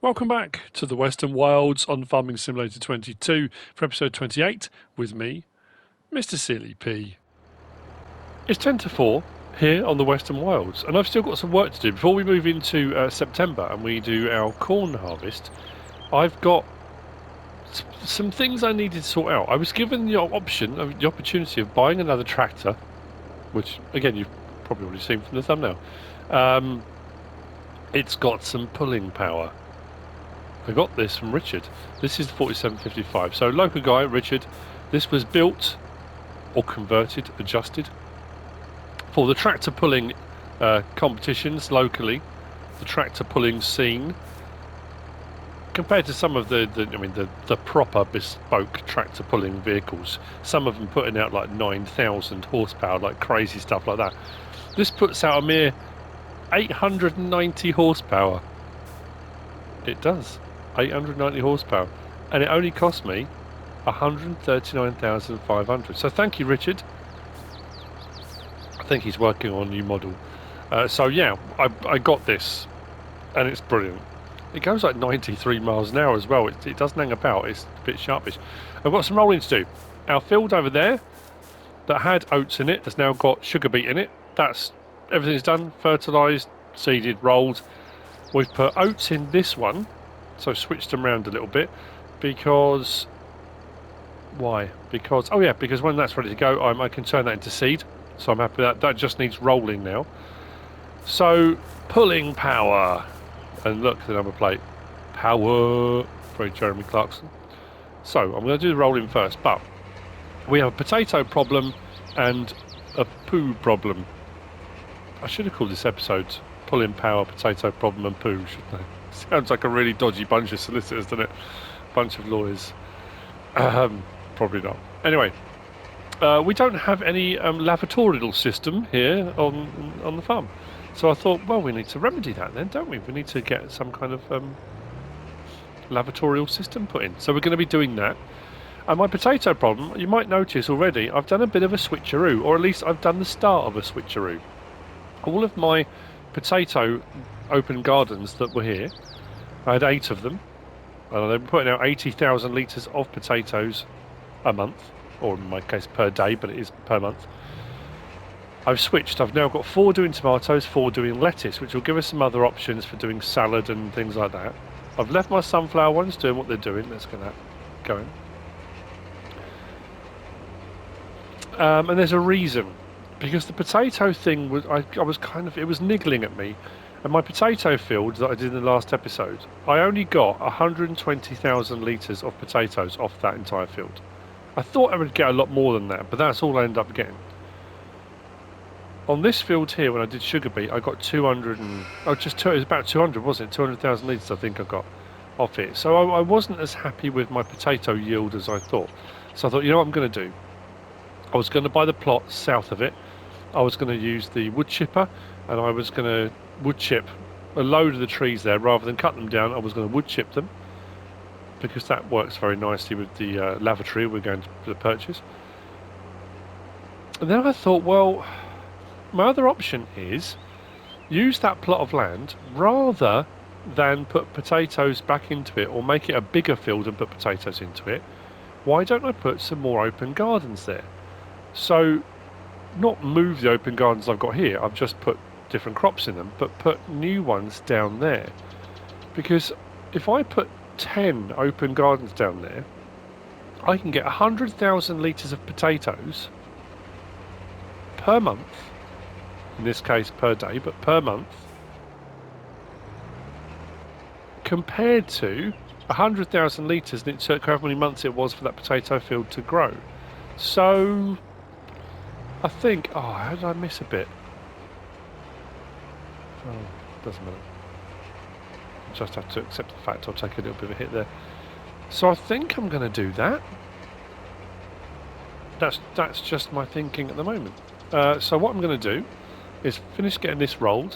Welcome back to the Western Wilds on Farming Simulator 22 for episode 28 with me, MrSealyp. It's 10 to 4 here on the Western Wilds, and I've still got some work to do. Before we move into September and we do our corn harvest, I've got some things I needed to sort out. I was given the opportunity of buying another tractor, which, again, you've probably already seen from the thumbnail. It's got some pulling power. I got this from Richard. This is the 4755. So local guy, Richard. This was built or converted, adjusted for the tractor pulling competitions locally, the tractor pulling scene. Compared to some of the proper bespoke tractor pulling vehicles, some of them putting out like 9,000 horsepower, like crazy stuff like that. This puts out a mere 890 horsepower. It does. 890 horsepower, and it only cost me 139,500. So thank you, Richard. I think he's working on a new model. So yeah, I got this, and it's brilliant. It goes like 93 miles an hour as well. It doesn't hang about. It's a bit sharpish. I've got some rolling to do. Our field over there that had oats in it has now got sugar beet in it. Everything's done, fertilised, seeded, rolled. We've put oats in this one. So I've switched them around a little bit because... Why? Because when that's ready to go, I can turn that into seed. So I'm happy with that. That just needs rolling now. So, pulling power. And look, the number plate. Power. Very Jeremy Clarkson. So, I'm going to do the rolling first. But we have a potato problem and a poo problem. I should have called this episode Pulling Power, Potato Problem and Poo, shouldn't I? Sounds like a really dodgy bunch of solicitors, doesn't it? Bunch of lawyers. Probably not. Anyway, we don't have any lavatorial system here on the farm. So I thought, well, we need to remedy that then, don't we? We need to get some kind of lavatorial system put in. So we're going to be doing that. And my potato problem, you might notice already, I've done a bit of a switcheroo, or at least I've done the start of a switcheroo. All of my potato open gardens that were here, I had 8 of them, and they were putting out 80,000 litres of potatoes a month, or in my case per day, but it is per month. I've switched. I've now got 4 doing tomatoes, 4 doing lettuce, which will give us some other options for doing salad and things like that. I've left my sunflower ones doing what they're doing. Let's get that going. And there's a reason, because the potato thing was, it was niggling at me. And my potato field that I did in the last episode, I only got 120,000 litres of potatoes off that entire field. I thought I would get a lot more than that, but that's all I ended up getting. On this field here, when I did sugar beet, I got it was about 200, wasn't it? 200,000 litres I think I got off it. So I wasn't as happy with my potato yield as I thought. So I thought, you know what I'm going to do? I was going to buy the plot south of it. I was going to use the wood chipper, and I was going to wood chip a load of the trees there rather than cut them down. I was going to wood chip them because that works very nicely with the lavatory we're going to purchase. And then I thought, well, my other option is use that plot of land rather than put potatoes back into it or make it a bigger field and put potatoes into it. Why don't I put some more open gardens there? So not move the open gardens I've got here, I've just put different crops in them, but put new ones down there. Because if I put 10 open gardens down there, I can get 100,000 litres of potatoes per month, in this case per day, but per month, compared to 100,000 litres, and it took however many months it was for that potato field to grow. So I think, how did I miss a bit? Oh, doesn't matter. I just have to accept the fact I'll take a little bit of a hit there. So I think I'm going to do that. That's just my thinking at the moment. So what I'm going to do is finish getting this rolled.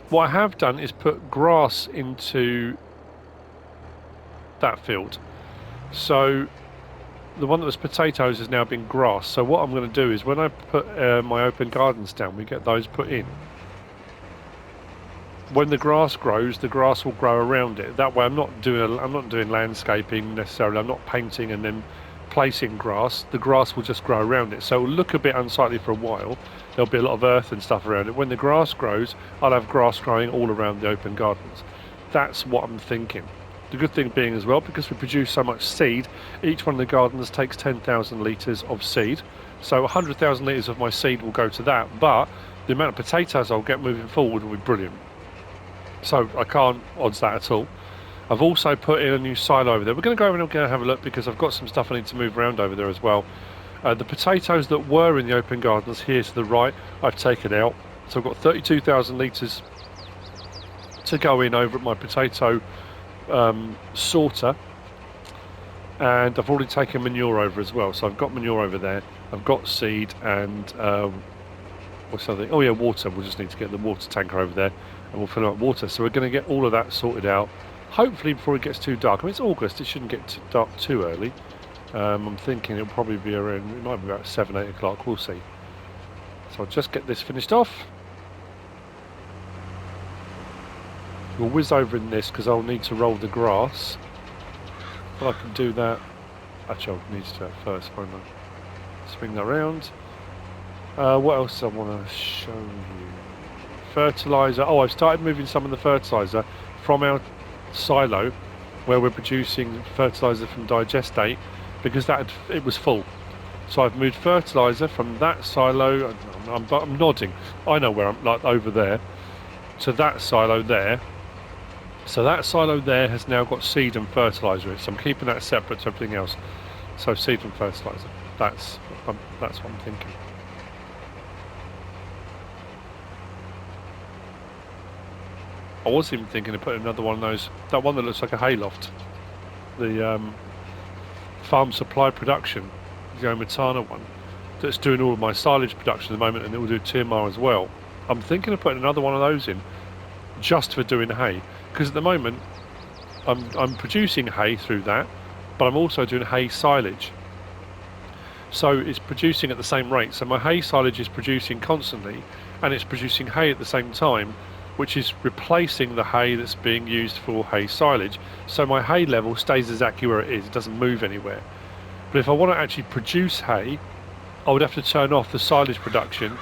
What I have done is put grass into that field. So the one that was potatoes has now been grass. So what I'm going to do is when I put my open gardens down, we get those put in. when the grass grows, the grass will grow around it. That way, I'm not doing landscaping necessarily. I'm not painting and then placing grass. The grass will just grow around it, so it will look a bit unsightly for a while. There'll be a lot of earth and stuff around it. When the grass grows, I'll have grass growing all around the open gardens. That's what I'm thinking. The good thing being as well, because we produce so much seed, each one of the gardens takes 10,000 litres of seed. So 100,000 litres of my seed will go to that, but the amount of potatoes I'll get moving forward will be brilliant. So I can't odds that at all. I've also put in a new silo over there. We're going to go over and have a look because I've got some stuff I need to move around over there as well. The potatoes that were in the open gardens here to the right, I've taken out. So I've got 32,000 litres to go in over at my potato sorter. And I've already taken manure over as well. So I've got manure over there. I've got seed and what's the other thing? Oh yeah, water. We'll just need to get the water tanker over there and we'll fill up water. So we're going to get all of that sorted out. Hopefully before it gets too dark. I mean, it's August, it shouldn't get too dark too early. I'm thinking it'll probably be around, it might be about 7, 8 o'clock, we'll see. So I'll just get this finished off. We'll whiz over in this because I'll need to roll the grass. But I can do that. Actually, I'll need to do that first, won't I? Swing that around. What else do I want to show you? Fertiliser. Oh, I've started moving some of the fertiliser from our silo where we're producing fertiliser from digestate because it was full. So I've moved fertiliser from that silo. I'm nodding. I know where I'm, like over there, to that silo there. So that silo there has now got seed and fertiliser in it. So I'm keeping that separate to everything else. So seed and fertiliser. That's what I'm thinking. I was even thinking of putting another one of those, that one that looks like a hayloft, the farm supply production, the Tana one, that's doing all of my silage production at the moment, and it will do timber as well. I'm thinking of putting another one of those in, just for doing hay, because at the moment I'm producing hay through that, but I'm also doing hay silage. So it's producing at the same rate. So my hay silage is producing constantly, and it's producing hay at the same time, which is replacing the hay that's being used for hay silage. So my hay level stays exactly where it is, it doesn't move anywhere. But if I want to actually produce hay, I would have to turn off the silage production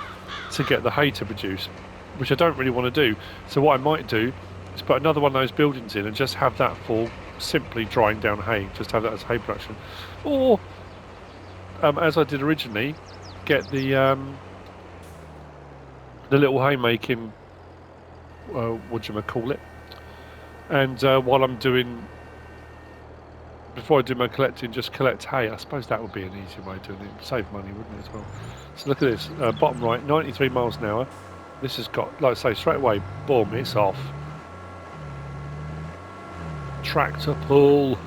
to get the hay to produce, which I don't really want to do. So what I might do is put another one of those buildings in and just have that for simply drying down hay, just have that as hay production. Or, as I did originally, get the little haymaking, what do you call it? And while I'm doing, before I do my collecting, just collect hay. I suppose that would be an easy way of doing it. Save money, wouldn't it, as well? So look at this, bottom right, 93 miles an hour. This has got, like I say, straight away, boom, it's off. Tractor pull.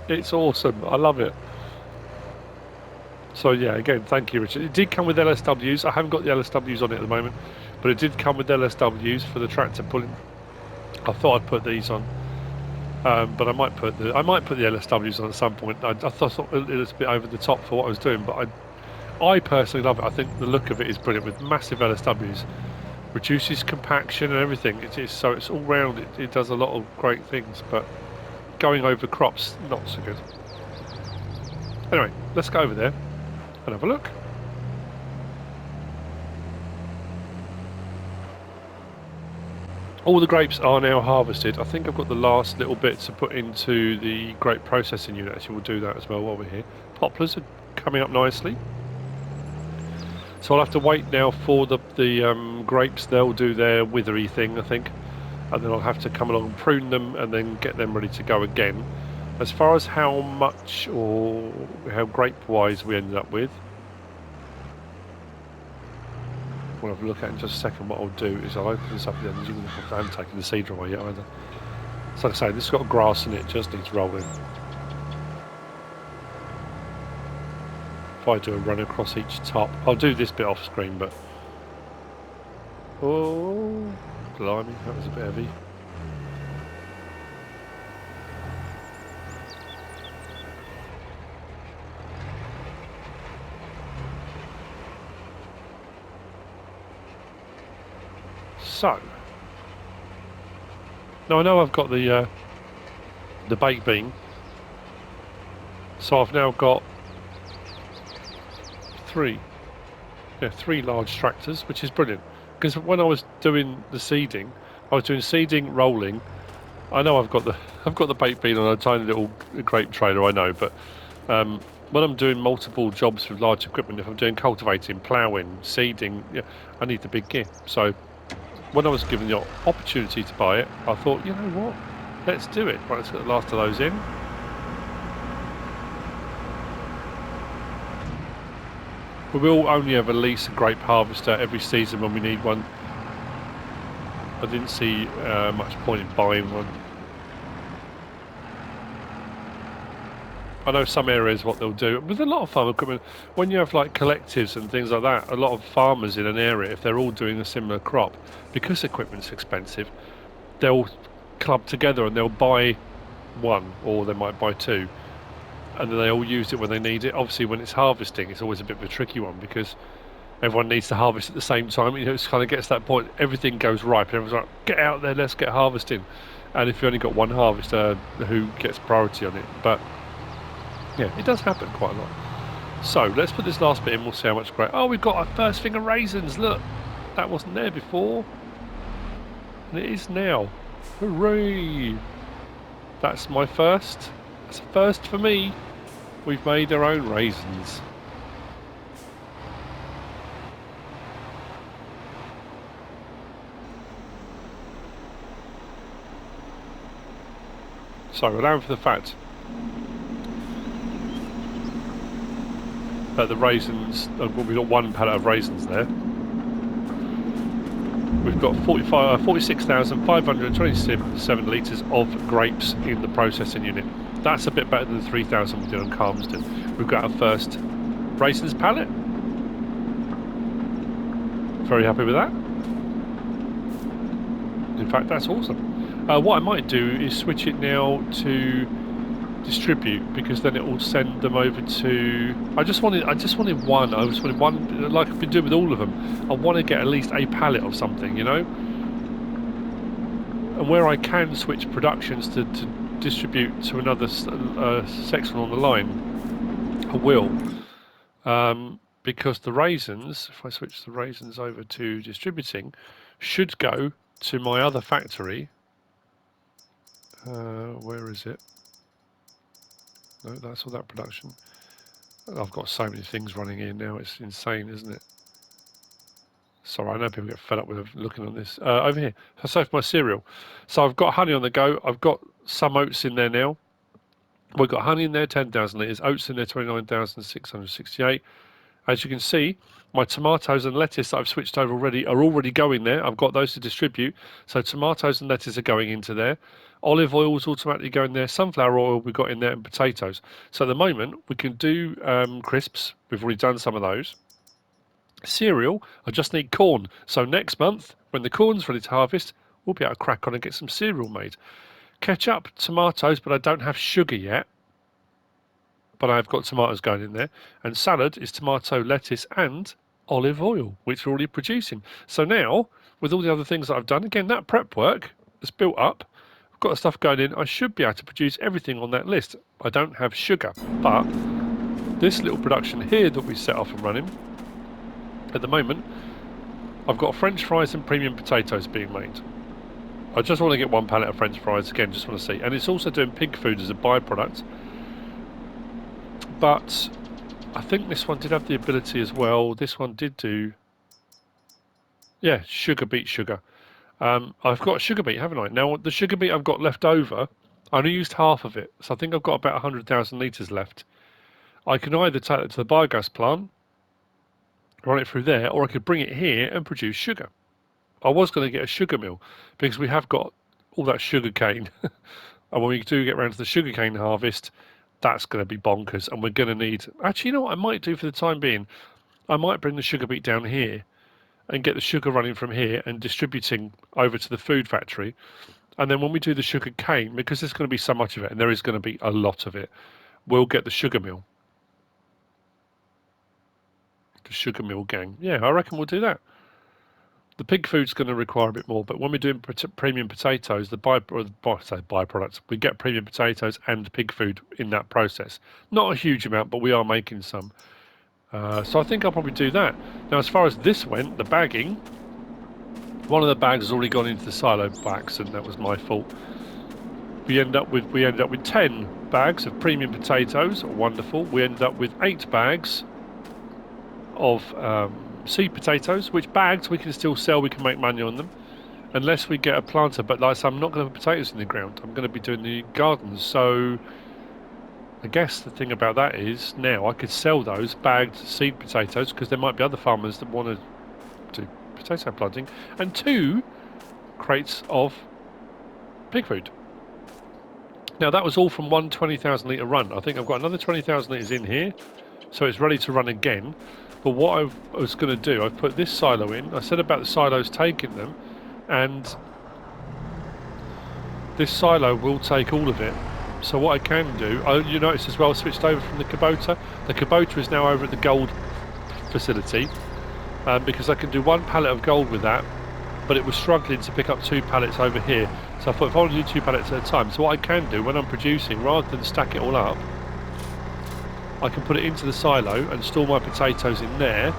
It's awesome. I love it. So yeah, again, thank you, Richard. It did come with LSWs. I haven't got the LSWs on it at the moment, but it did come with LSWs for the tractor pulling. I thought I'd put these on, but I might put the LSWs on at some point. I thought it was a bit over the top for what I was doing, but I personally love it. I think the look of it is brilliant with massive LSWs. Reduces compaction and everything. It's all round. It does a lot of great things, but going over crops, not so good. Anyway, let's go over there and have a look. All the grapes are now harvested. I think I've got the last little bit to put into the grape processing unit. Actually, we'll do that as well while we're here. Poplars are coming up nicely. So I'll have to wait now for the grapes. They'll do their withery thing, I think. And then I'll have to come along and prune them and then get them ready to go again. As far as how much or how grape-wise we ended up with, we'll have a look at in just a second. What I'll do is I'll open this up again. I haven't taken the seeder away yet either. So like I say, this has got grass in it, just needs rolling. If I do a run across each top, I'll do this bit off screen, but... Oh, blimey, that was a bit heavy. So, now I know I've got the baked bean, so I've now got three large tractors, which is brilliant. Because when I was doing the seeding, I was doing seeding, rolling. I know I've got the baked bean on a tiny little grape trailer, I know, but when I'm doing multiple jobs with large equipment, if I'm doing cultivating, ploughing, seeding, yeah, I need the big gear. So when I was given the opportunity to buy it, I thought, you know what, let's do it. Right, let's get the last of those in. We will only ever lease a grape harvester every season when we need one. I didn't see much point in buying one. I know some areas what they'll do with a lot of farm equipment, when you have like collectives and things like that, a lot of farmers in an area, if they're all doing a similar crop, because equipment's expensive, they'll club together and they'll buy one, or they might buy two, and then they all use it when they need it. Obviously when it's harvesting, it's always a bit of a tricky one because everyone needs to harvest at the same time. You know, it kind of gets to that point, everything goes ripe and everyone's like, get out there, let's get harvesting. And if you've only got one harvester, who gets priority on it? But yeah, it does happen quite a lot. So let's put this last bit in, we'll see how much grape. Oh, we've got our first thing of raisins, look! That wasn't there before. And it is now. Hooray! That's my first. That's a first for me. We've made our own raisins. So allowing for the fact that the raisins, we've got one pallet of raisins there. We've got 46,527 litres of grapes in the processing unit. That's a bit better than the 3,000 we did on Calmsden. We've got our first raisins pallet. Very happy with that. In fact, that's awesome. What I might do is switch it now to distribute, because then it will send them over to. I just wanted one. I just wanted one, like I've been doing with all of them. I want to get at least a pallet of something, you know. And where I can switch productions to distribute to another section on the line, I will. Because the raisins, if I switch the raisins over to distributing, should go to my other factory. Where is it? No, that's all that production. I've got so many things running here now, it's insane, isn't it? Sorry, I know people get fed up with looking at this. Over here, so for my cereal. So I've got honey on the go. I've got some oats in there now. We've got honey in there, 10,000 litres. Oats in there, 29,668. As you can see, my tomatoes and lettuce that I've switched over already are already going there. I've got those to distribute. So tomatoes and lettuce are going into there. Olive oil is automatically going there. Sunflower oil we've got in there, and potatoes. So at the moment, we can do crisps. We've already done some of those. Cereal, I just need corn. So next month, when the corn's ready to harvest, we'll be able to crack on and get some cereal made. Ketchup, tomatoes, but I don't have sugar yet. But I've got tomatoes going in there. And salad is tomato, lettuce, and olive oil, which we're already producing. So now, with all the other things that I've done, again, that prep work has built up. I've got the stuff going in. I should be able to produce everything on that list. I don't have sugar, but this little production here that we set off and running, at the moment, I've got French fries and premium potatoes being made. I just want to get one pallet of French fries, again, just want to see. And it's also doing pig food as a byproduct. But I think this one did have the ability as well. This one did do, yeah, sugar beet sugar. I've got sugar beet, haven't I? Now, the sugar beet I've got left over, I only used half of it. So I think I've got about 100,000 litres left. I can either take it to the biogas plant, run it through there, or I could bring it here and produce sugar. I was going to get a sugar mill because we have got all that sugar cane. And when we do get around to the sugar cane harvest, that's going to be bonkers. And we're going to need... Actually, you know what I might do for the time being? I might bring the sugar beet down here and get the sugar running from here and distributing over to the food factory. And then when we do the sugar cane, because there's going to be so much of it, and there is going to be a lot of it, we'll get the sugar mill. The sugar mill gang. Yeah, I reckon we'll do that. The pig food's going to require a bit more, but when we're doing premium potatoes, byproducts, we get premium potatoes and pig food in that process. Not a huge amount, but we are making some. So I think I'll probably do that. Now, as far as this went, the bagging, one of the bags has already gone into the silo by accident. That was my fault. We end up with 10 bags of premium potatoes. Wonderful. We end up with 8 bags of seed potatoes, which bags we can still sell, we can make money on them, unless we get a planter. But like I said, I'm not going to put potatoes in the ground, I'm going to be doing the gardens. So I guess the thing about that is now I could sell those bagged seed potatoes, because there might be other farmers that want to do potato planting, and 2 crates of pig food. Now that was all from one 20,000 litre run. I think I've got another 20,000 litres in here, so it's ready to run again. But what I was going to do, I've put this silo in. I said about the silos taking them, and this silo will take all of it. So what I can do, you notice as well, I switched over from the Kubota. The Kubota is now over at the gold facility, because I can do 1 pallet of gold with that, but it was struggling to pick up 2 pallets over here. So I thought if I want to do 2 pallets at a time, so what I can do when I'm producing, rather than stack it all up, I can put it into the silo and store my potatoes in there,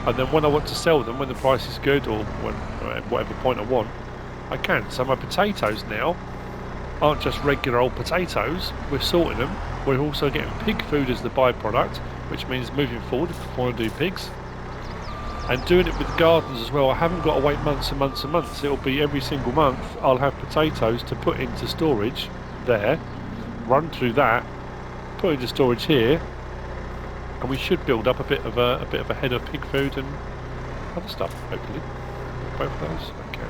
and then when I want to sell them, when the price is good, or when, at whatever point I want, I can. So my potatoes now aren't just regular old potatoes, we're sorting them, we're also getting pig food as the byproduct, which means moving forward, if I want to do pigs, and doing it with gardens as well. I haven't got to wait months and months and months. It'll be every single month I'll have potatoes to put into storage there, run through that, put into storage here, and we should build up a bit of a head of pig food and other stuff, hopefully. Both of those. Okay.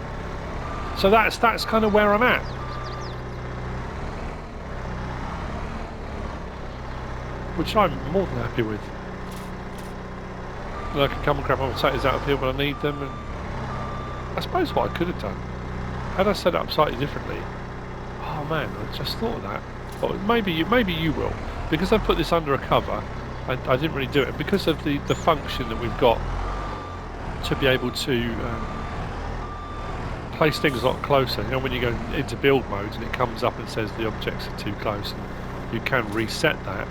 So that's kind of where I'm at. Which I'm more than happy with. And I can come and grab my potatoes out of here when I need them, and I suppose what I could have done, had I set it up slightly differently. Oh man, I just thought of that. But maybe you will. Because I put this under a cover, I didn't really do it. Because of the function that we've got to be able to place things a lot closer. You know, when you go into build mode and it comes up and says the objects are too close, and you can reset that.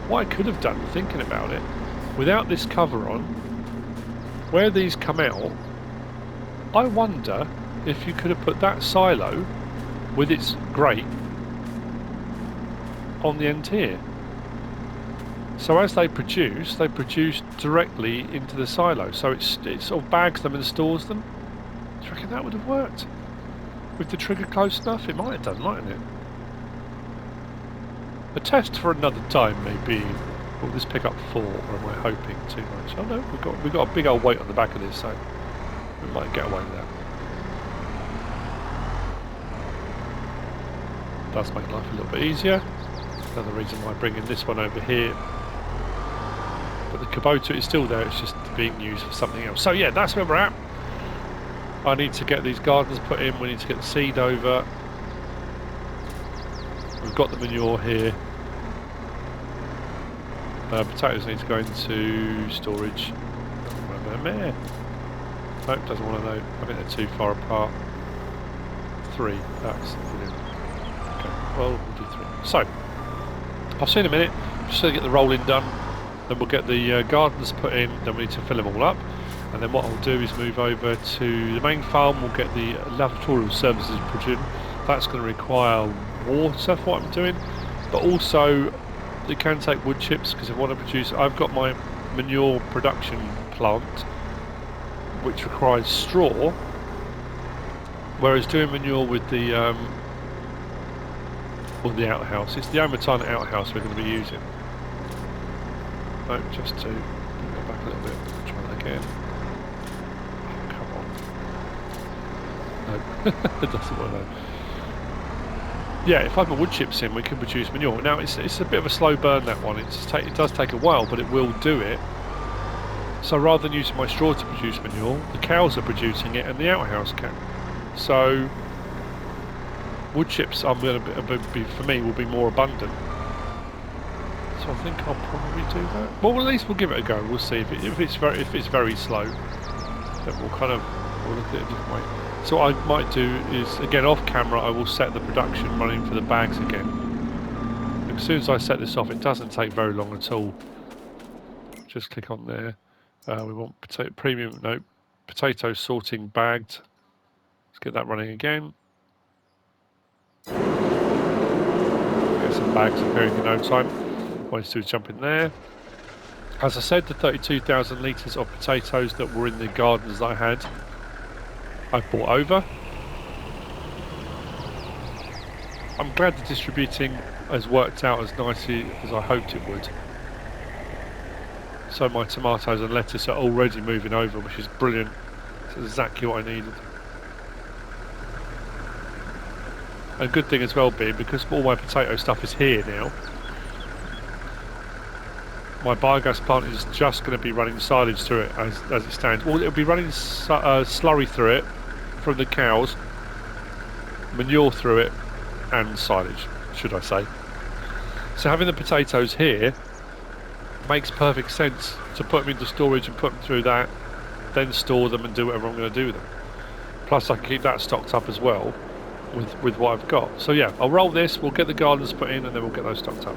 What I could have done, thinking about it, without this cover on, where these come out, I wonder if you could have put that silo with its grate on the end here. So as they produce directly into the silo. So it sort of bags them and stores them. Do you reckon that would have worked? With the trigger close enough? It might have done, mightn't it? A test for another time, maybe. Will this pick up 4, or am I hoping too much? Oh no, we've got a big old weight on the back of this, so we might get away with that. Does make life a little bit easier. Another reason why I'm bringing this one over here. But the Kubota is still there, it's just being used for something else. So yeah, that's where we're at. I need to get these gardens put in, we need to get the seed over. We've got the manure here. Potatoes need to go into storage. Nope, doesn't want to know. I think they're too far apart. 3, that's brilliant. Okay, well, we'll do 3. So, I'll see you in a minute, just to get the rolling done. Then we'll get the gardens put in, then we need to fill them all up. And then what I'll do is move over to the main farm, we'll get the lavatorial services put in. That's going to require water for what I'm doing, but also it can take wood chips, because if I want to produce, I've got my manure production plant which requires straw, whereas doing manure with the outhouse, it's the Tana outhouse we're going to be using. No, just to bring it back a little bit, try that again. Oh, come on. No, it doesn't work though. Yeah, if I put wood chips in, we can produce manure. Now, it's a bit of a slow burn, that one. It does take a while, but it will do it. So rather than using my straw to produce manure, the cows are producing it, and the outhouse can. So wood chips, I'm going to be, for me, will be more abundant. So I think I'll probably do that. Well, at least we'll give it a go. We'll see if it's very slow. then we'll kind of we'll look at it a different way. So what I might do is, again, off camera, I will set the production running for the bags again. As soon as I set this off, it doesn't take very long at all. Just click on there. We want potato sorting bagged. Let's get that running again. Get some bags appearing in no time. What I need to do is jump in there. As I said, the 32,000 litres of potatoes that were in the gardens that I had, I brought over. I'm glad the distributing has worked out as nicely as I hoped it would. So my tomatoes and lettuce are already moving over, which is brilliant. It's exactly what I needed. A good thing as well being, because all my potato stuff is here now, my biogas plant is just going to be running silage through it as it stands. Well, it'll be running slurry through it from the cows, manure through it, and silage, should I say. So having the potatoes here makes perfect sense to put them into storage and put them through that, then store them and do whatever I'm going to do with them. Plus I can keep that stocked up as well with what I've got. So yeah, I'll roll this, we'll get the gardens put in and then we'll get those stocked up.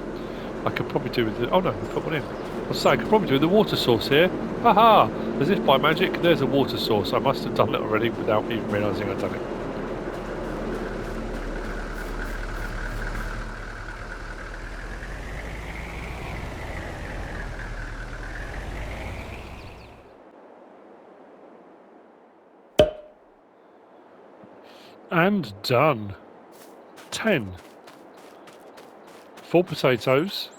I could probably do with the... oh no, we put one in. I was saying, I could probably do with the water source here. Haha! As if by magic, there's a water source. I must have done it already without even realising I'd done it. And done. 10. 4 potatoes.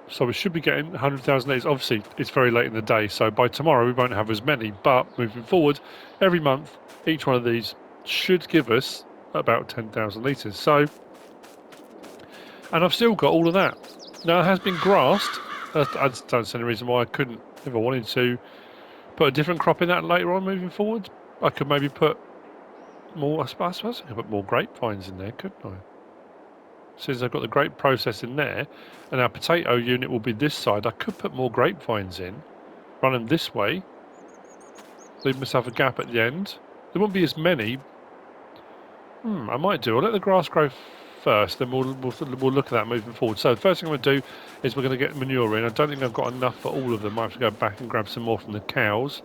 So we should be getting 100,000 litres. Obviously, it's very late in the day, so by tomorrow we won't have as many. But moving forward, every month, each one of these should give us about 10,000 litres. So, and I've still got all of that. Now, it has been grassed. I just don't see any reason why I couldn't, if I wanted to, put a different crop in that later on moving forward. I could maybe put more, I suppose I could put more grapevines in there, couldn't I? Since I've got the grape process in there, and our potato unit will be this side, I could put more grapevines in, run them this way, leave myself a gap at the end. There won't be as many. I might do. I'll let the grass grow first, then we'll look at that moving forward. So the first thing I'm going to do is we're going to get manure in. I don't think I've got enough for all of them. I have to go back and grab some more from the cows.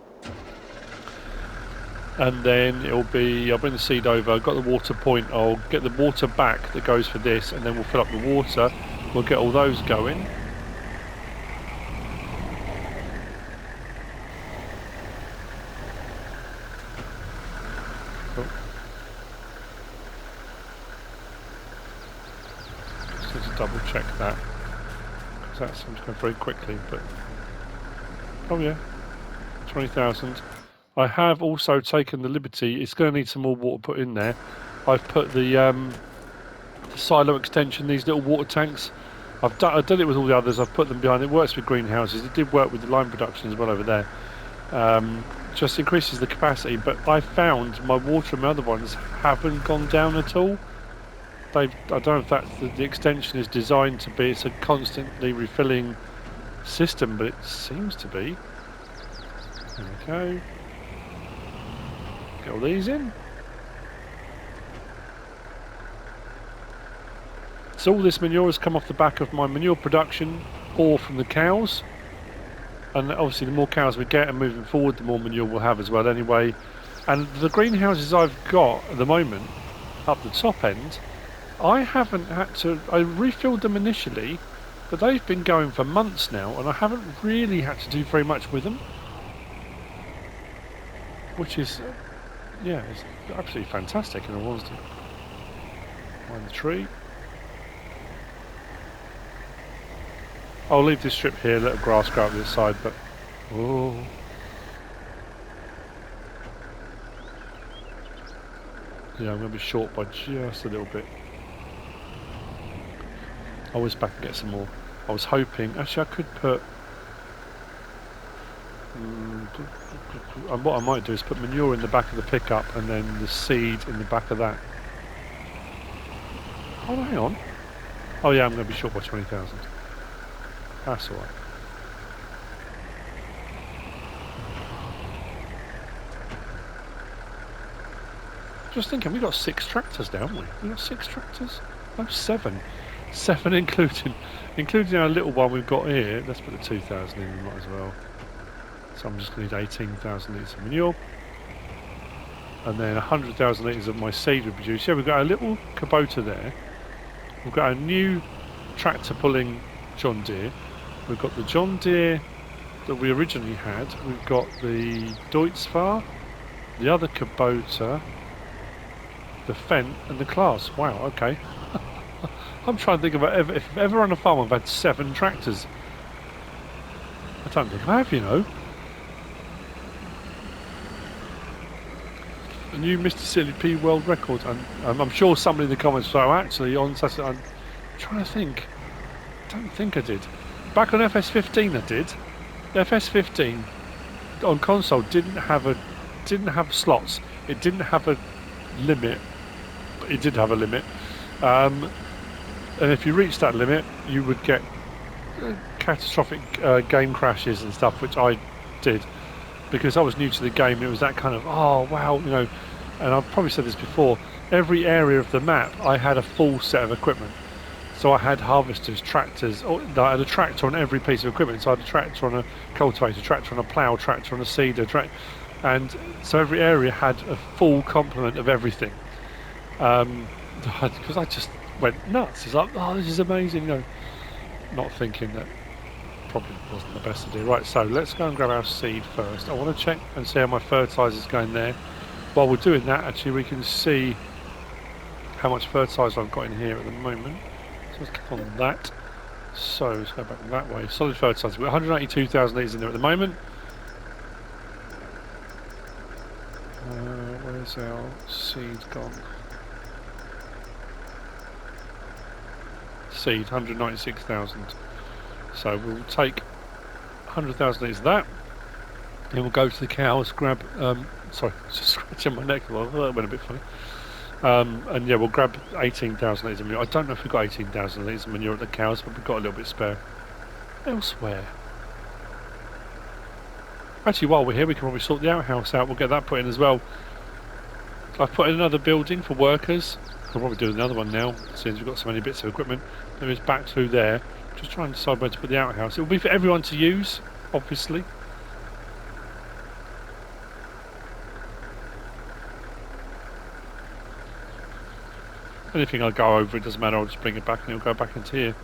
And then it'll be, I'll bring the seed over, I've got the water point, I'll get the water back that goes for this, and then we'll fill up the water, we'll get all those going. Oh. Just need to double check that, because that seems to go very quickly, but, oh yeah, 20,000. I have also taken the liberty, it's going to need some more water put in there. I've put the silo extension, these little water tanks. I've done it with all the others, I've put them behind. It works with greenhouses, it did work with the lime production as well over there. Just increases the capacity, but I found my water and my other ones haven't gone down at all. I don't know if that's the extension is designed to be, it's a constantly refilling system, but it seems to be. There we go. Get all these in. So all this manure has come off the back of my manure production or from the cows. And obviously the more cows we get and moving forward, the more manure we'll have as well anyway. And the greenhouses I've got at the moment, up the top end, I haven't had to... I refilled them initially, but they've been going for months now and I haven't really had to do very much with them. Which is... yeah, it's absolutely fantastic in all honesty. Behind the tree. I'll leave this strip here, let the grass grow up this side, but... oh. Yeah, I'm going to be short by just a little bit. I was back and get some more. I was hoping... actually, I could put... and what I might do is put manure in the back of the pickup and then the seed in the back of that. Oh, hang on. Oh yeah, I'm going to be short by 20,000. That's alright. Just thinking, we got 6 tractors now, haven't we? We got 6 tractors? No, 7. 7 including our little one we've got here. Let's put the 2,000 in, might as well. So I'm just going to need 18,000 litres of manure. And then 100,000 litres of my seed we produce. Yeah, we've got a little Kubota there. We've got a new tractor pulling John Deere. We've got the John Deere that we originally had. We've got the Deutz-Fahr, the other Kubota, the Fendt and the Class. Wow, okay. I'm trying to think about if ever on a farm I've had 7 tractors. I don't think I have, you know. A new MrSealyp world record, and I'm sure somebody in the comments will say, oh, actually, on Saturday, I'm trying to think. I don't think I did. Back on FS15 I did. FS15 on console didn't have slots. It didn't have a limit. It did have a limit. And if you reached that limit, you would get catastrophic game crashes and stuff, which I did because I was new to the game. It was that kind of, oh wow, you know. And I've probably said this before. Every area of the map, I had a full set of equipment. So I had harvesters, tractors. I had a tractor on every piece of equipment. So I had a tractor on a cultivator, tractor on a plough, tractor on a seeder, and so every area had a full complement of everything. Because I just went nuts. It's like, oh, this is amazing, you know. Not thinking that probably wasn't the best idea. Right, so let's go and grab our seed first. I want to check and see how my fertilizer's going there. While we're doing that, actually, we can see how much fertilizer I've got in here at the moment. So let's click on that. So let's go back that way. Solid fertilizer. We've got 182,000 litres in there at the moment. Where's our seed gone? Seed, 196,000. So we'll take 100,000 litres of that. Then we'll go to the cows, grab... sorry, just scratching my neck. Well, that went a bit funny. And yeah, we'll grab 18,000 litres of manure. I don't know if we've got 18,000 litres of manure at the cows, but we've got a little bit spare. Elsewhere. Actually, while we're here, we can probably sort the outhouse out. We'll get that put in as well. I've put in another building for workers. I'll probably do another one now, since we've got so many bits of equipment. There is back through there. Just trying to decide where to put the outhouse. It will be for everyone to use, obviously. Anything I go over, it doesn't matter. I'll just bring it back and it'll go back into here.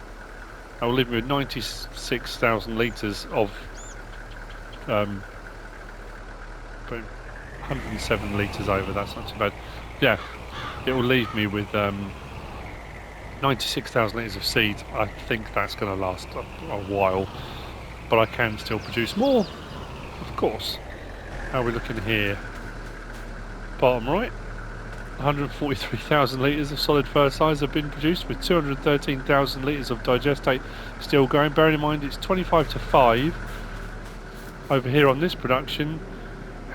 I will leave me with 96,000 litres of 107 litres over. That's not too bad. Yeah, it will leave me with 96,000 litres of seed. I think that's going to last a while, but I can still produce more, of course. How are we looking here? Bottom right. 143,000 litres of solid fertiliser have been produced, with 213,000 litres of digestate still going. Bearing in mind it's 25 to 5 over here on this production.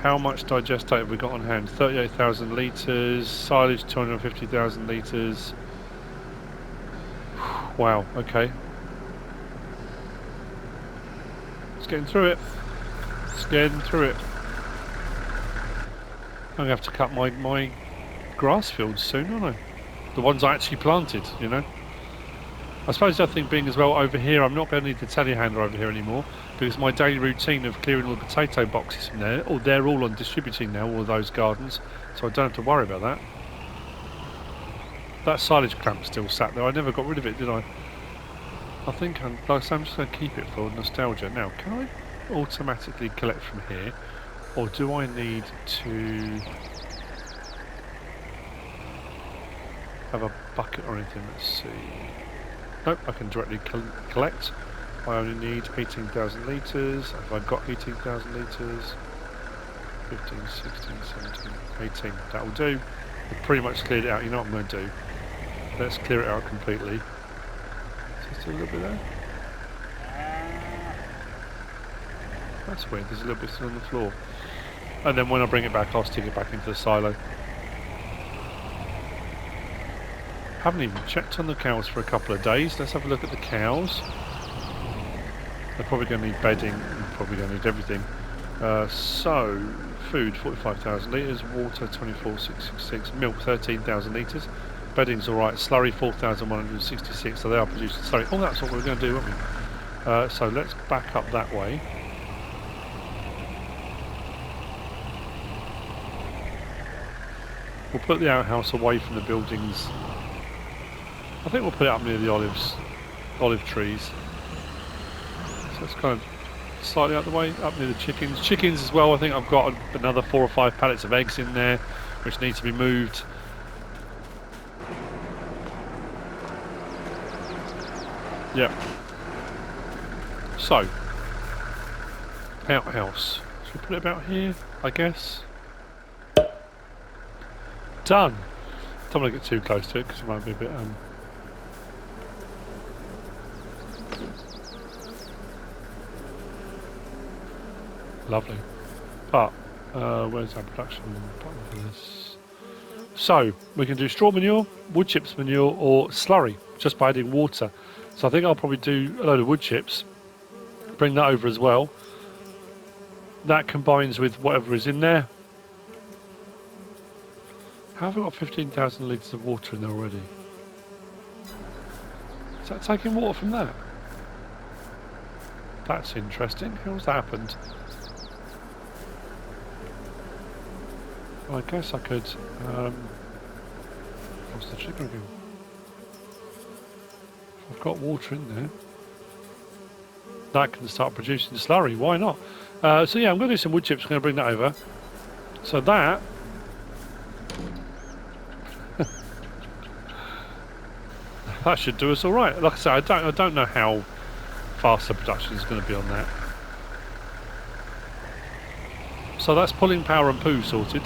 How much digestate have we got on hand? 38,000 litres, silage 250,000 litres. Wow, okay. It's getting through it. It's getting through it. I'm going to have to cut my grass fields soon, aren't I? The ones I actually planted, you know. I suppose the other thing being as well, over here I'm not going to need the telehandler over here anymore, because my daily routine of clearing all the potato boxes from there, or they're all on distributing now, all of those gardens, so I don't have to worry about that. That silage clamp's still sat there. I never got rid of it, did I? I think I'm just going to keep it for nostalgia. Now, can I automatically collect from here, or do I need to have a bucket or anything? Let's see. Nope, I can directly collect. I only need 18,000 litres. Have I got 18,000 litres? 15, 16, 17, 18. That'll do. I've pretty much cleared it out. You know what I'm going to do? Let's clear it out completely. Just a little bit there. That's weird. There's a little bit still on the floor. And then when I bring it back, I'll stick it back into the silo. Haven't even checked on the cows for a couple of days. Let's have a look at the cows. They're probably going to need bedding, and probably going to need everything. So, food 45,000 litres, water 24,666, milk 13,000 litres, bedding's alright, slurry 4,166, so they are producing slurry. Oh, that's what we were going to do, weren't we? So let's back up that way. We'll put the outhouse away from the buildings. I think we'll put it up near the olive trees. So it's kind of slightly out the way, up near the chickens. Chickens as well, I think I've got another 4 or 5 pallets of eggs in there, which need to be moved. Yep. So, outhouse. Should we put it about here, I guess? Done! Don't want to get too close to it because it might be a bit... Lovely. But, where's our production button for this? So, we can do straw manure, wood chips manure, or slurry, just by adding water. So I think I'll probably do a load of wood chips, bring that over as well. That combines with whatever is in there. How have I got 15,000 litres of water in there already? Is that taking water from that? That's interesting. How's that happened? Well, I guess I could... what's the chicken again? I've got water in there. That can start producing slurry, why not? So yeah, I'm going to do some wood chips, I'm going to bring that over. So that... that should do us alright. Like I said, I don't know how fast the production is going to be on that. So that's pulling power and poo sorted.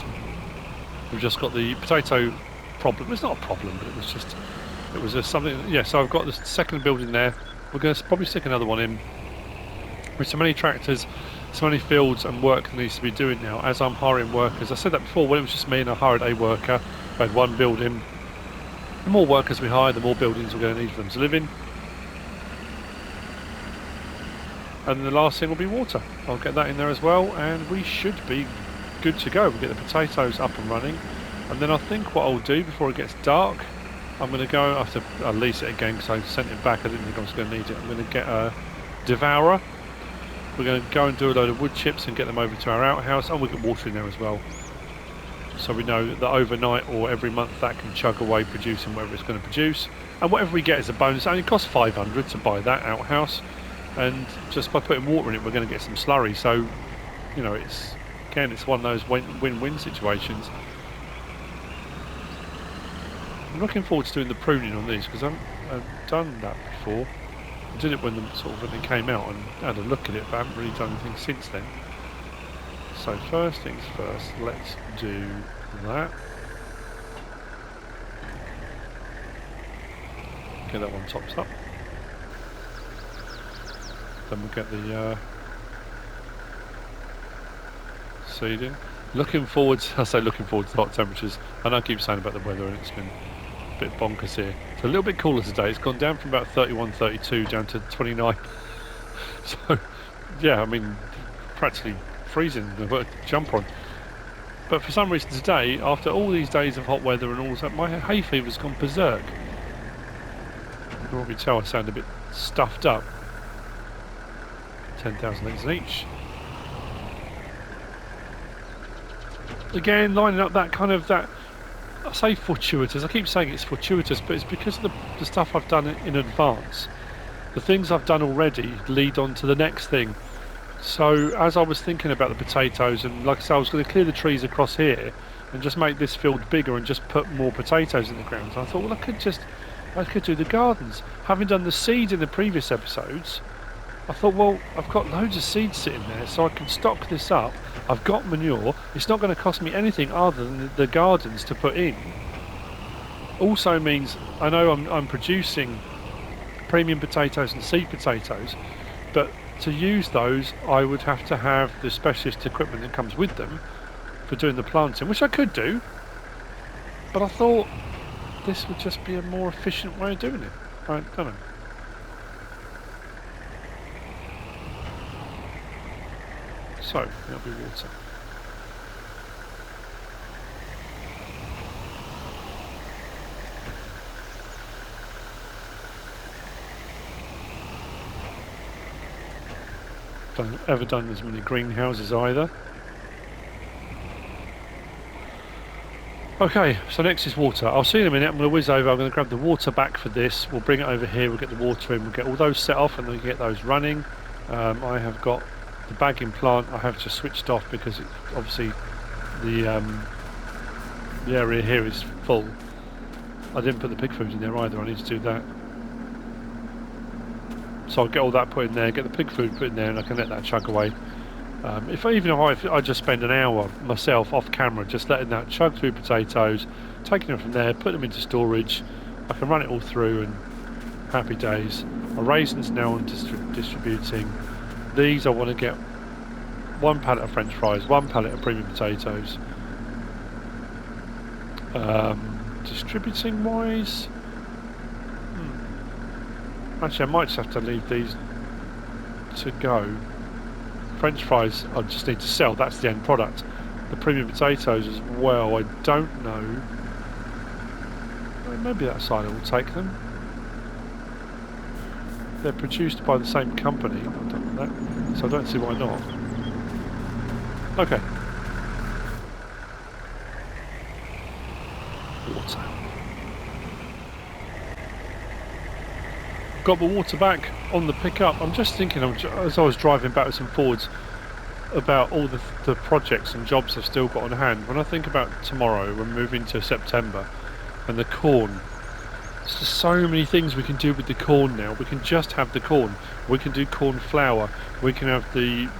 We've just got the potato problem. It's not a problem, but it was just... it was just something... yeah, so I've got the second building there. We're going to probably stick another one in. With so many tractors, so many fields and work that needs to be doing now, as I'm hiring workers. I said that before, when it was just me and I hired a worker, we had one building. The more workers we hire, the more buildings we're going to need for them to live in. And the last thing will be water. I'll get that in there as well, and we should be good to go. We'll get the potatoes up and running. And then I think what I'll do before it gets dark, I'm going to go, I have to lease it again because I sent it back, I didn't think I was going to need it. I'm going to get a devourer. We're going to go and do a load of wood chips and get them over to our outhouse, and we'll get water in there as well. So we know that overnight or every month that can chug away producing whatever it's going to produce. And whatever we get is a bonus. It only costs 500 to buy that outhouse. And just by putting water in it, we're going to get some slurry. So, you know, it's one of those win-win situations. I'm looking forward to doing the pruning on these because I've done that before. I did it when it came out and had a look at it, but I haven't really done anything since then. So first things first, let's do that. Get that one topped up. Then we'll get the seed in. Looking forward to hot temperatures. I know I keep saying about the weather and it's been a bit bonkers here. It's a little bit cooler today. It's gone down from about 31, 32 down to 29. So, yeah, I mean, practically freezing, I've got a jumper on. But for some reason today, after all these days of hot weather and all that, my hay fever's gone berserk. You can probably tell I sound a bit stuffed up. 10,000 litres each. Again, lining up that kind of, that, I say fortuitous, I keep saying it's fortuitous, but it's because of the stuff I've done in advance. The things I've done already lead on to the next thing. So as I was thinking about the potatoes, and like I said, I was going to clear the trees across here and just make this field bigger and just put more potatoes in the ground. So I thought, well, I could do the gardens. Having done the seed in the previous episodes, I thought, well, I've got loads of seeds sitting there, so I can stock this up. I've got manure. It's not going to cost me anything other than the gardens to put in. Also means, I know I'm producing premium potatoes and seed potatoes, but to use those, I would have to have the specialist equipment that comes with them for doing the planting, which I could do, but I thought this would just be a more efficient way of doing it. I don't know. So, there'll be water. Don't ever done as many greenhouses either. Okay, so next is water. I'll see you in a minute. I'm going to whiz over. I'm going to grab the water back for this. We'll bring it over here. We'll get the water in. We'll get all those set off and then get those running. I have got the bagging plant. I have just switched off because obviously the area here is full. I didn't put the pig food in there either. I need to do that. So I'll get all that put in there, get the pig food put in there, and I can let that chug away. If I just spend an hour myself off camera just letting that chug through potatoes, taking them from there, putting them into storage, I can run it all through and happy days. My raisins now on distributing. These I want to get 1 pallet of French fries, 1 pallet of premium potatoes. Distributing wise, actually I might just have to leave these to go. French fries I just need to sell, that's the end product. The premium potatoes as well, I don't know. Maybe that side I will take them. They're produced by the same company, I've done that, so I don't see why not. Okay. Water. Got the water back on the pickup. I'm just thinking, as I was driving backwards and forwards, about all the projects and jobs I've still got on hand. When I think about tomorrow, we're moving to September, and the corn. There's just so many things we can do with the corn now. We can just have the corn. We can do corn flour. We can have the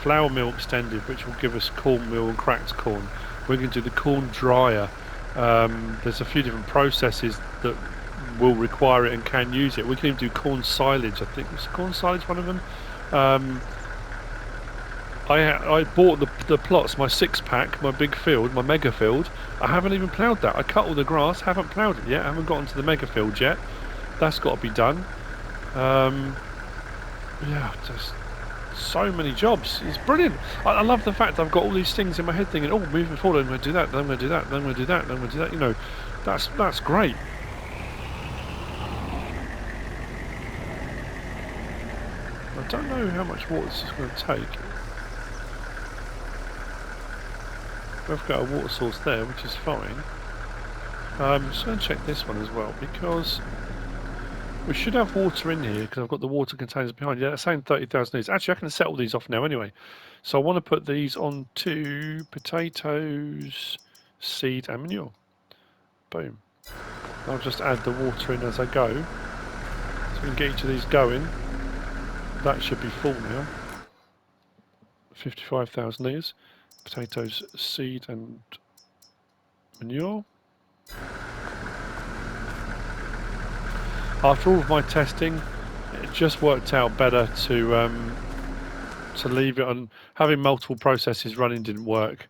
flour mill extended, which will give us cornmeal and cracked corn. We can do the corn dryer. There's a few different processes that will require it and can use it. We can even do corn silage. I think was corn silage one of them. I bought the plots, my 6-pack, my big field, my mega field. I haven't even ploughed that. I cut all the grass, haven't ploughed it yet. I haven't gotten to the mega field yet. That's got to be done. Yeah, just so many jobs. It's brilliant. I love the fact I've got all these things in my head thinking, oh, moving forward, I'm going to do that, then I'm going to do that, then I'm going to do that, then I'm going to do that. You know, that's great. I don't know how much water this is going to take. We've got a water source there, which is fine. I'm just going to check this one as well, because we should have water in here, because I've got the water containers behind. Yeah, that's saying 30,000 litres. Actually, I can settle these off now anyway. So I want to put these onto potatoes, seed and manure. Boom. I'll just add the water in as I go. So we can get each of these going. That should be full now. 55,000 litres. Potatoes, seed and manure. After all of my testing, it just worked out better to leave it on. Having multiple processes running didn't work.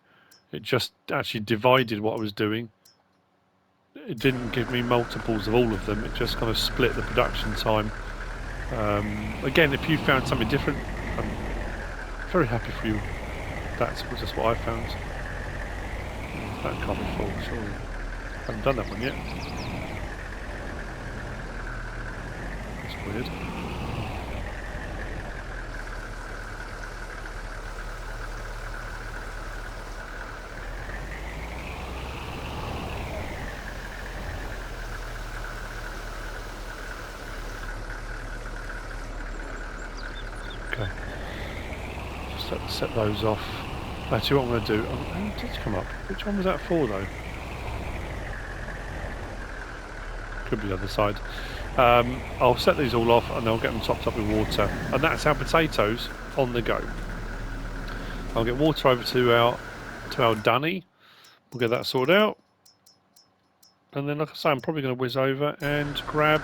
It just actually divided what I was doing. It didn't give me multiples of all of them. It just kind of split the production time. Again, if you found something different, I'm very happy for you. That's just what I found. That can't be full, surely. I haven't done that one yet. That's weird. Okay. Just set those off. Actually, what I'm going to do, oh, did it come up? Which one was that for, though? Could be the other side. I'll set these all off and I'll get them topped up with water. And that's our potatoes on the go. I'll get water over to our dunny. We'll get that sorted out. And then, like I say, I'm probably going to whiz over and grab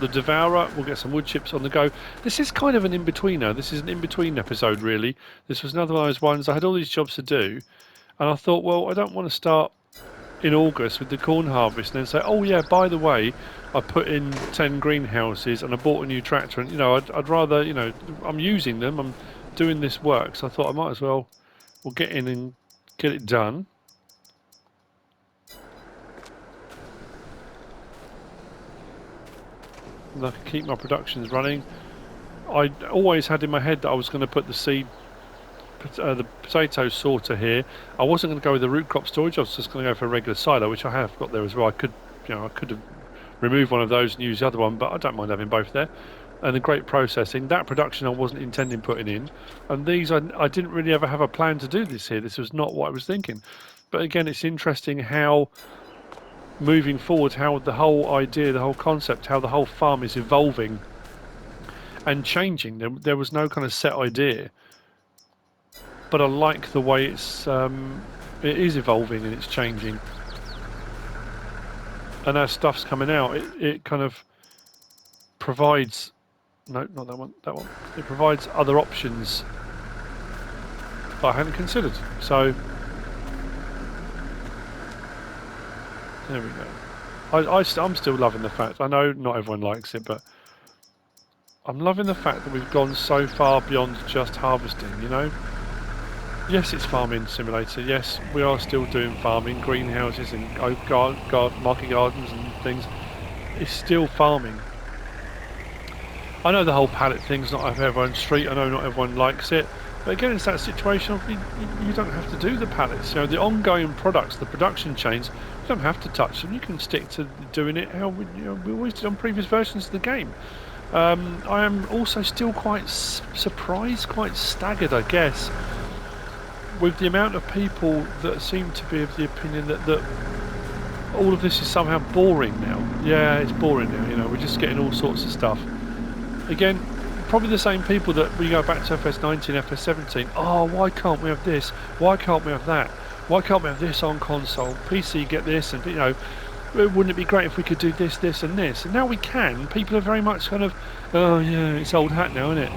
the devourer. We'll get some wood chips on the go. This is kind of an in-betweener. This is an in-between episode, really. This was another one of those ones. I had all these jobs to do, and I thought, well, I don't want to start in August with the corn harvest and then say, oh yeah, by the way, I put in 10 greenhouses and I bought a new tractor, and you know, I'd rather, you know, I'm using them, I'm doing this work, so I thought I might as well get in and get it done. And I can keep my productions running. I always had in my head that I was going to put the potato sorter here. I wasn't going to go with the root crop storage. I was just going to go for a regular silo, which I have got there as well. I could have removed one of those and used the other one, but I don't mind having both there. And the Grape processing, that production I wasn't intending putting in. And these, I didn't really ever have a plan to do this here. This was not what I was thinking. But again, it's interesting how moving forward, how the whole idea, the whole concept, how the whole farm is evolving and changing. There was no kind of set idea, but I like the way it is evolving and it's changing. And as stuff's coming out, it kind of provides, no, not that one, that one. It provides other options that I hadn't considered. So there we go. I'm still loving the fact, I know not everyone likes it, but I'm loving the fact that we've gone so far beyond just harvesting, you know. Yes, it's farming simulator. Yes, we are still doing farming, greenhouses and market gardens and things. It's still farming. I know the whole pallet thing's not everyone's street. I know not everyone likes it. But again, it's that situation of you don't have to do the pallets. You know, the ongoing products, the production chains, you don't have to touch them. You can stick to doing it how we always did on previous versions of the game. I am also still quite surprised, quite staggered, I guess, with the amount of people that seem to be of the opinion that all of this is somehow boring now. Yeah, it's boring now, you know, we're just getting all sorts of stuff. Again, probably the same people that we go back to FS19, FS17, oh, why can't we have this? Why can't we have that? Why can't we have this on console? PC get this, and, you know, wouldn't it be great if we could do this, this and this? And now we can. People are very much kind of, oh yeah, it's old hat now, isn't it?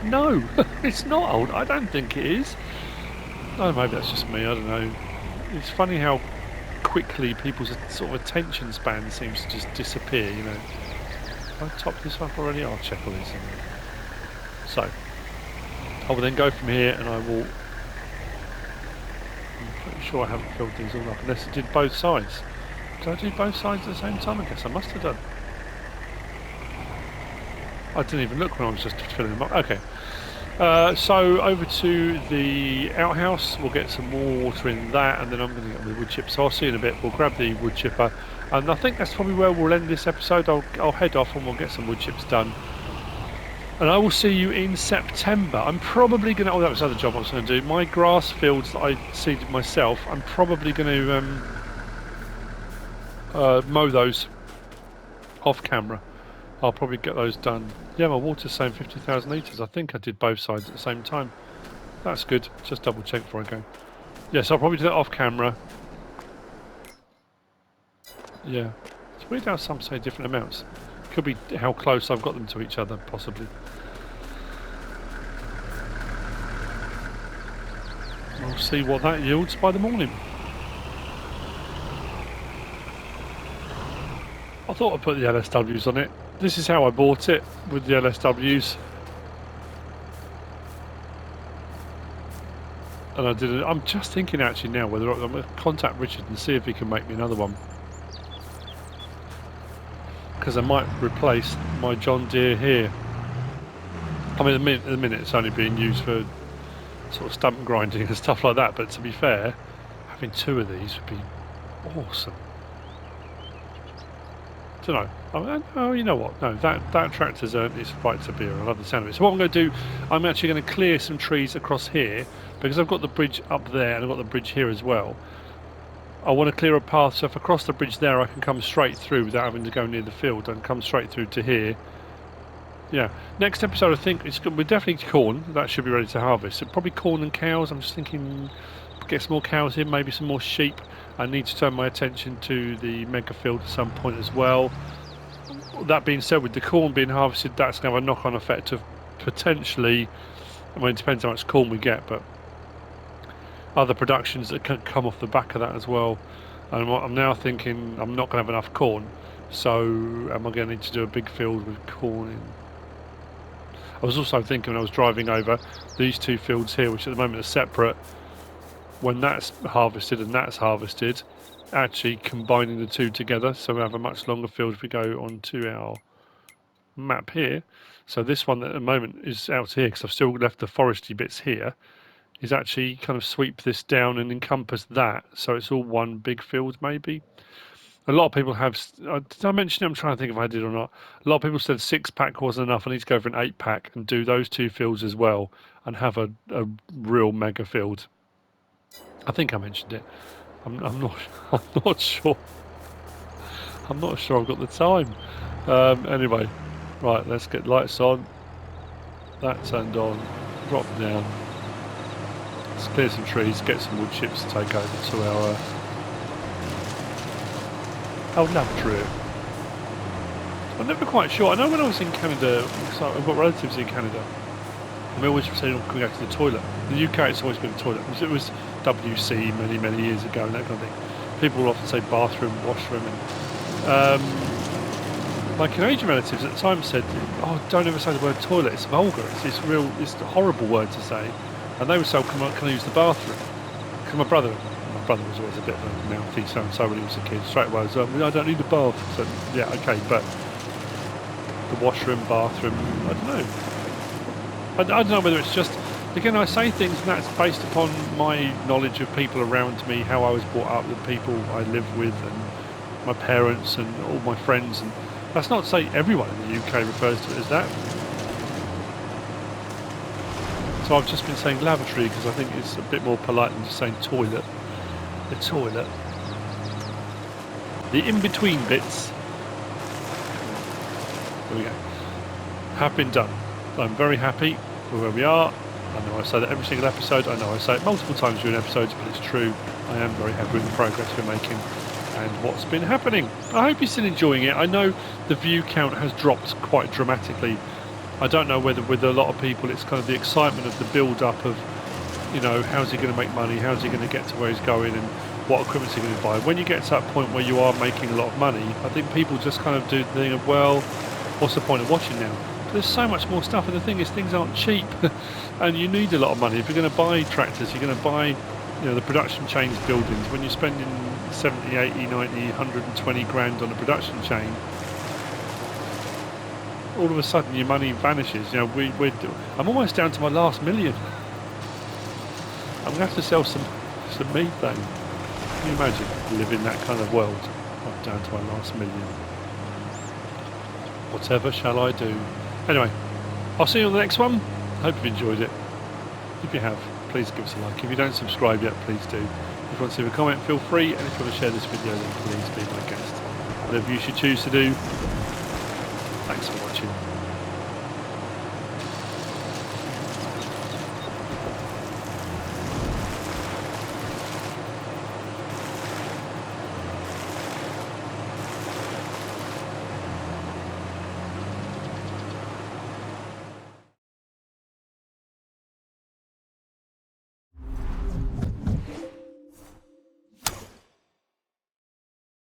No, it's not old. I don't think it is. Oh, maybe that's just me, I don't know. It's funny how quickly people's sort of attention span seems to just disappear, you know. Have I topped this up already? I'll check all this in. So, I will then go from here and I will... I'm pretty sure I haven't filled these all up, unless I did both sides. Did I do both sides at the same time? I guess I must have done. I didn't even look when I was just filling them up. Okay. So over to the outhouse, we'll get some more water in that, and then I'm going to get the wood chip. So I'll see you in a bit. We'll grab the wood chipper, and I think that's probably where we'll end this episode. I'll head off and we'll get some wood chips done. And I will see you in September. I'm probably going to... Oh, that was the other job I was going to do. My grass fields that I seeded myself, I'm probably going to mow those off camera. I'll probably get those done. Yeah, my water's saying 50,000 litres. I think I did both sides at the same time. That's good. Just double check before I go. Yes, I'll probably do that off camera. Yeah. It's weird how some say different amounts. Could be how close I've got them to each other, possibly. We'll see what that yields by the morning. I thought I'd put the LSWs on it. This is how I bought it, with the LSWs. And I did it. I'm just thinking actually now whether I'm going to contact Richard and see if he can make me another one. Because I might replace my John Deere here. I mean, at the minute it's only being used for sort of stump grinding and stuff like that, but to be fair, having two of these would be awesome. Don't know. Oh, you know what? No, that tractor's earned its right to be. I love the sound of it. So what I'm going to do, I'm actually going to clear some trees across here because I've got the bridge up there and I've got the bridge here as well. I want to clear a path so if I cross the bridge there, I can come straight through without having to go near the field and come straight through to here. Yeah. Next episode, I think we're definitely corn. That should be ready to harvest. So probably corn and cows. I'm just thinking, get some more cows in, maybe some more sheep. I need to turn my attention to the mega field at some point as well. That being said, with the corn being harvested, that's going to have a knock-on effect of potentially, I mean, it depends how much corn we get, but other productions that can come off the back of that as well. And I'm now thinking I'm not going to have enough corn, so am I going to need to do a big field with corn in? I was also thinking when I was driving over these two fields here, which at the moment are separate, when that's harvested and that's harvested, actually combining the two together, so we have a much longer field if we go onto our map here. So this one at the moment is out here, because I've still left the foresty bits here, is actually kind of sweep this down and encompass that, so it's all one big field maybe. A lot of people have, did I mention it? I'm trying to think if I did or not. A lot of people said 6-pack wasn't enough. I need to go for an 8-pack and do those two fields as well and have a real mega field. I think I mentioned it. I'm not. I'm not sure. I'm not sure I've got the time. Anyway, right. Let's get lights on. That turned on. Drop down. Let's clear some trees. Get some wood chips to take over to our lavatory. I'm never quite sure. I know when I was in Canada, because I've got relatives in Canada, and we always say, "Oh, can we go to the toilet?" In the UK, it's always been a toilet. It was WC many years ago, and that kind of thing. People will often say bathroom, washroom, and my Canadian relatives at the time said, "Oh, don't ever say the word toilet. It's vulgar. It's a horrible word to say." And they would say, "Can I use the bathroom?" Because my brother was always a bit of a mouthy so when he was a kid. Straight away, I don't need a bath. So yeah, okay, but the washroom, bathroom, I don't know. I don't know whether it's just, again, I say things and that's based upon my knowledge of people around me, how I was brought up, the people I live with, and my parents and all my friends. And that's not to say everyone in the UK refers to it as that. So I've just been saying lavatory because I think it's a bit more polite than just saying toilet. The toilet. The in-between bits. There we go. Have been done. I'm very happy with where we are. I know I say that every single episode. I know I say it multiple times during episodes, but it's true. I am very happy with the progress we're making and what's been happening. I hope you're still enjoying it. I know the view count has dropped quite dramatically. I don't know whether with a lot of people it's kind of the excitement of the build-up of, you know, how's he going to make money, how's he going to get to where he's going, and what equipment's he going to buy. When you get to that point where you are making a lot of money, I think people just kind of do the thing of, well, what's the point of watching now? But there's so much more stuff, and the thing is, things aren't cheap, and you need a lot of money. If you're going to buy tractors, you're going to buy, you know, the production chains buildings. When you're spending 70, 80, 90, 120 grand on a production chain, all of a sudden your money vanishes. You know, I'm almost down to my last million. I'm going to have to sell some methane. Can you imagine living that kind of world? I'm down to my last million. Whatever shall I do? Anyway, I'll see you on the next one. Hope you've enjoyed it. If you have, please give us a like. If you don't subscribe yet, please do. If you want to leave a comment, feel free. And if you want to share this video, then please be my guest. Whatever you should choose to do. Thanks for watching.